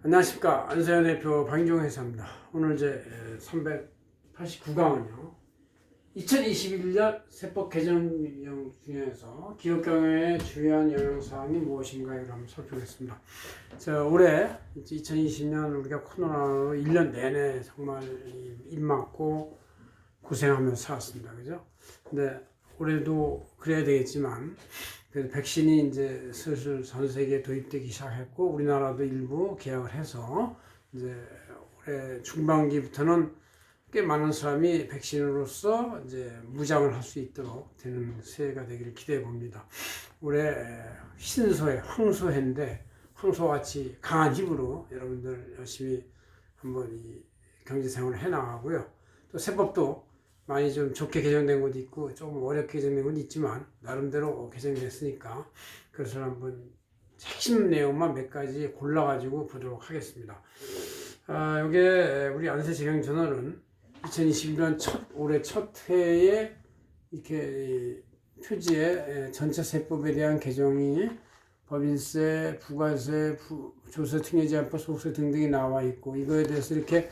안녕하십니까. 안세현 대표 박인종 회사입니다. 오늘 이제 389강은요. 2021년 세법 개정령 중에서 기업경영의 주요한 영향사항이 무엇인가를 한번 살펴보겠습니다. 자, 올해 2020년 우리가 코로나로 1년 내내 정말 일 많고 고생하면서 살았습니다. 그죠? 근데 올해도 그래야 되겠지만 그래서 백신이 이제 슬슬 전 세계에 도입되기 시작했고 우리나라도 일부 계약을 해서 이제 올해 중반기부터는 꽤 많은 사람이 백신으로서 이제 무장을 할 수 있도록 되는 새해가 되기를 기대해 봅니다. 올해 신소해, 황소해인데 황소같이 강한 힘으로 여러분들 열심히 한번 이 경제생활을 해나가고요. 또 세법도 많이 좀 좋게 개정된 것도 있고 조금 어렵게 개정된 것도 있지만 나름대로 개정됐으니까 그것을 한번 핵심 내용만 몇 가지 골라가지고 보도록 하겠습니다. 이게 우리 안세재경전원은 2021년 올해 첫 해에 이렇게 표지에 전체 세법에 대한 개정이 법인세, 부가세, 조세 특례제한법, 소득세 등등이 나와 있고 이거에 대해서 이렇게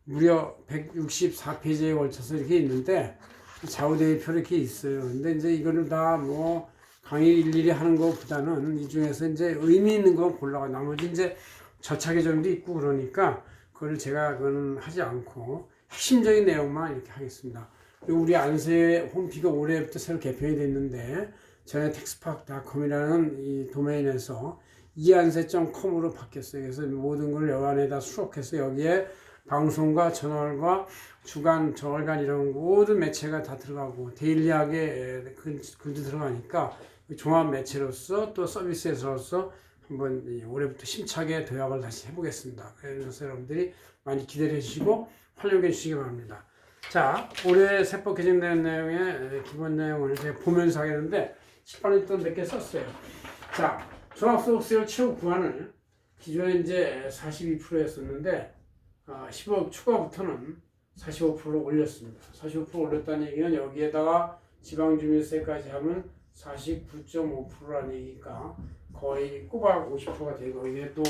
무려 164페이지에 걸쳐서 이렇게 있는데 좌우대표로 이렇게 있어요. 근데 이제 이거를 다 뭐 강의 일일이 하는 것보다는 이 중에서 이제 의미 있는 거 골라가 나머지 이제 저차 개정도 있고 그러니까 그거는 하지 않고 핵심적인 내용만 이렇게 하겠습니다. 그리고 우리 안세 홈피가 올해부터 새로 개편이 됐는데 전에 텍스파크닷컴이라는 이 도메인에서 이안세.com으로 바뀌었어요. 그래서 모든 걸 여 안에다 수록해서 여기에 방송과 저널과 주간, 저월간 이런 모든 매체가 다 들어가고 데일리하게 글도 들어가니까 종합 매체로서 또 서비스에서로서 한번 올해부터 심차게 도약을 다시 해보겠습니다. 그래서 여러분들이 많이 기대해 주시고 활용해 주시기 바랍니다. 자, 올해 세법 개정된 내용의 기본 내용을 제가 보면서 하겠는데 칠판에 또 몇 개 썼어요. 자, 종합소득세율 최고 구간을 기존에 이제 42%였었는데 10억 추가부터는 45% 올렸습니다. 45% 올렸다는 얘기는 여기에다가 지방주민세까지 하면 49.5%라는 얘기니까 거의 꼬박 50%가 되고 이게 또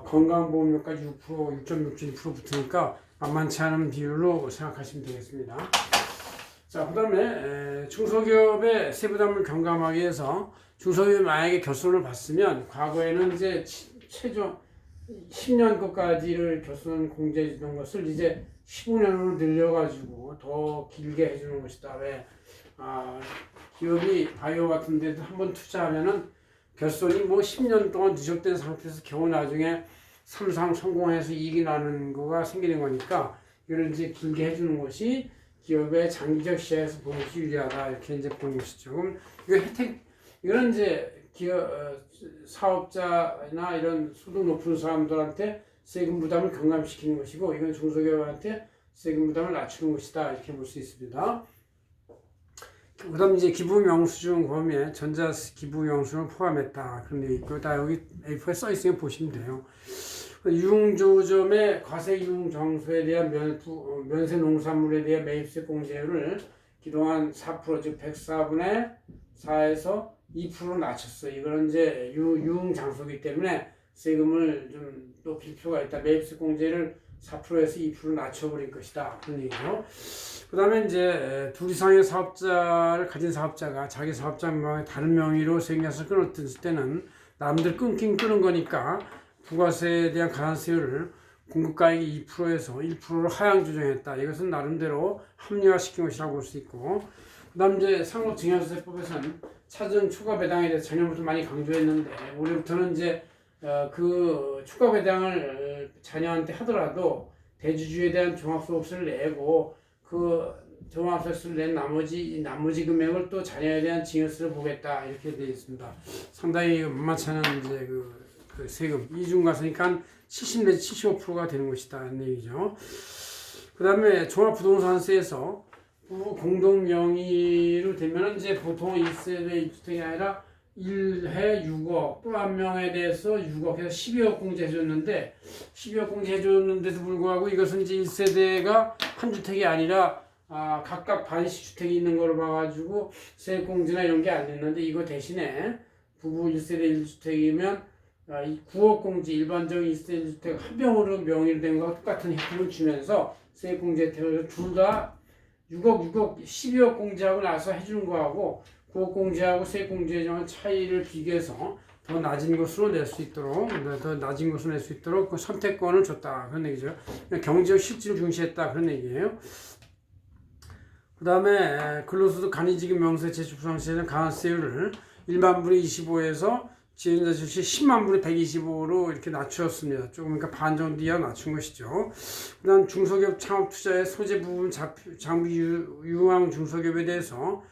건강보험료까지 6%, 6.6% 붙으니까 만만치 않은 비율로 생각하시면 되겠습니다. 자, 그 다음에 중소기업의 세부담을 경감하기 위해서 중소기업이 만약에 결손을 받으면 과거에는 이제 최종 10년 것까지를 결손 공제해 주는 것을 이제 15년으로 늘려가지고 더 길게 해주는 것이다. 왜? 기업이 바이오 같은 데도 한번 투자하면은 결손이 뭐 10년 동안 누적된 상태에서 겨우 나중에 삼상 성공해서 이익이 나는 거가 생기는 거니까 이걸 이제 길게 해주는 것이 기업의 장기적 시야에서 보는 것이 유리하다. 이렇게 이제 보는 것이죠. 그럼 이거 이거는 이제 기업, 사업자나 이런 소득 높은 사람들한테 세금 부담을 경감시키는 것이고 이건 중소기업한테 세금 부담을 낮추는 것이다. 이렇게 볼 수 있습니다. 그 다음 이제 기부명수증 범위에 전자기부명수증을 포함했다. 그런 게 있고 다 여기 A4에 써 있으면 보시면 돼요. 유흥조점의 과세유흥장소에 대한 면세 농산물에 대한 매입세 공제율을 그동안 4% 즉 104분의 4에서 2% 낮췄어요. 이거는 이제 유흥장소이기 때문에 세금을 좀 높일 필요가 있다. 매입세 공제를 4%에서 2% 낮춰버릴 것이다. 그런 얘기죠. 그 다음에 이제 둘 이상의 사업자를 가진 사업자가 자기 사업자 명의 다른 명의로 세금을 끊었을 때는 남들 끊는 거니까 부가세에 대한 가산세율을 공급가액이 2%에서 1%로 하향 조정했다. 이것은 나름대로 합리화시킨 것이라고 볼 수 있고 그 다음 이제 상업증여세법에서는 차등 추가 배당에 대해서 작년부터 많이 강조했는데 올해부터는 이제 그 추가 배당을 자녀한테 하더라도 대주주에 대한 종합소득세를 내고 그 종합소득세를 낸 나머지 금액을 또 자녀에 대한 증여세를 보겠다 이렇게 되어 있습니다. 상당히 만만치 않은 이제 그 세금 이중과세니까 70 내지 75%가 되는 것이다 이런 얘기죠. 그 다음에 종합부동산세에서 공동 명의로 되면 이제 보통 1세대 1주택이 아니라 1회 6억 또 한 명에 대해서 6억에서 12억 공제해줬는데 12억 공제해줬는데도 불구하고 이것은 이제 1세대가 한 주택이 아니라 각각 반씩 주택이 있는 걸로 봐가지고 세액공제나 이런 게 안 됐는데 이거 대신에 부부 1세대 1주택이면 이 구업공제 일반적인 1세 주택 한 병으로 명의로 된 것과 똑같은 혜택을 주면서 세액공제 혜택을 둘 다 6억, 12억 공제하고 나서 해주는 거하고 구업공제하고 세액공제에 정한 차이를 비교해서 더 낮은 것으로 낼 수 있도록 그 선택권을 줬다 그런 얘기죠. 경제적 실질을 중시했다 그런 얘기예요. 그 다음에 근로소득 간이지급 명세 제출부상 시에는 가산세율을 1만 분의 25에서 지연자 실시 10만 분의 125로 이렇게 낮추었습니다. 조금 그러니까 반 정도 이하 낮춘 것이죠. 그 다음 중소기업 창업 투자의 소재 부분 장비 유망 중소기업에 대해서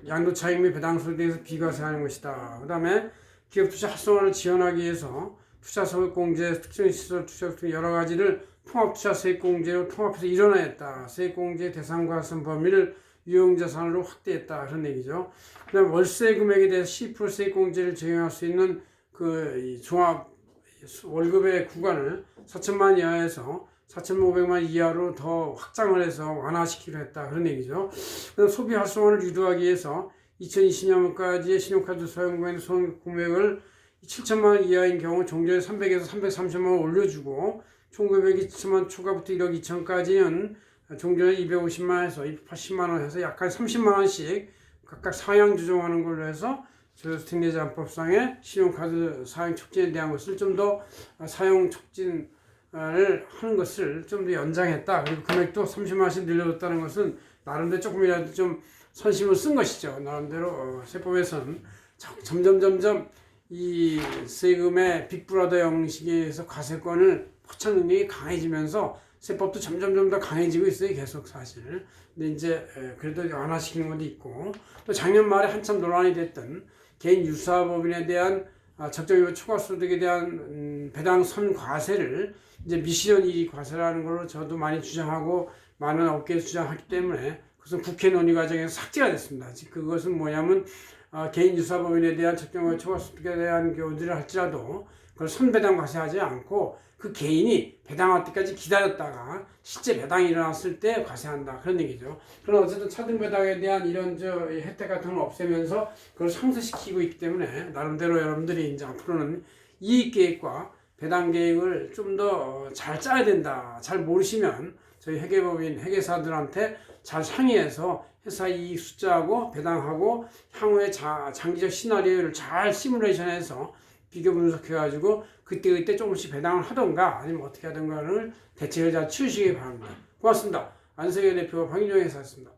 양도차익 및 배당소득에 대해서 비과세하는 것이다. 그 다음에 기업 투자 활성화를 지원하기 위해서 투자소득공제, 특정시설 투자 등 여러 가지를 통합투자세액공제로 통합해서 일원화했다. 세액공제 대상과선 범위를 유형자산으로 확대했다. 그런 얘기죠. 그 다음 월세 금액에 대해서 10% 세액공제를 적용할 수 있는 그 종합 월급의 구간을 4천만 이하에서 4,500만 이하로 더 확장을 해서 완화시키려 했다. 그런 얘기죠. 그 다음 소비 활성화를 유도하기 위해서 2020년까지의 신용카드 소형 금액을 7천만 원 이하인 경우 종전에 300에서 330만 원 올려주고 총 금액이 7천만 초과부터 1억 2천까지는 종전에 250만 원에서 280만 원 해서 약간 30만 원씩 각각 상향 조정하는 걸로 해서 저주택내재안법상의 신용카드 사용 촉진에 대한 것을 좀 더 사용 촉진을 하는 것을 좀 더 연장했다. 그리고 금액도 30만 원씩 늘려줬다는 것은 나름대로 조금이라도 좀 선심을 쓴 것이죠. 나름대로 세법에서는 점점 이 세금의 빅브라더 형식에서 과세권을 포착 능력이 강해지면서 세법도 점점 더 강해지고 있어요. 계속 사실. 근데 이제 그래도 완화시키는 것도 있고 또 작년 말에 한참 논란이 됐던 개인 유사법인에 대한 적정유예 초과소득에 대한 배당 선과세를 이제 미시전 1위 과세라는 걸로 저도 많이 주장하고 많은 업계에서 주장하기 때문에 그것은 국회 논의 과정에서 삭제가 됐습니다. 즉 그것은 뭐냐면 개인 유사법인에 대한 적정유예 초과소득에 대한 경우들을 할지라도 그걸 선배당 과세하지 않고 그 개인이 배당할 때까지 기다렸다가 실제 배당이 일어났을 때 과세한다 그런 얘기죠. 그럼 어쨌든 차등 배당에 대한 이런 혜택 같은 걸 없애면서 그걸 상쇄시키고 있기 때문에 나름대로 여러분들이 이제 앞으로는 이익 계획과 배당 계획을 좀 더 잘 짜야 된다. 잘 모르시면 저희 회계법인 회계사들한테 잘 상의해서 회사 이익 숫자하고 배당하고 향후의 장기적 시나리오를 잘 시뮬레이션해서 비교 분석해가지고 그때 조금씩 배당을 하던가 아니면 어떻게 하던가를 대책을 잘 치우시기 바랍니다. 고맙습니다. 안세계 대표 박인종 회사였습니다.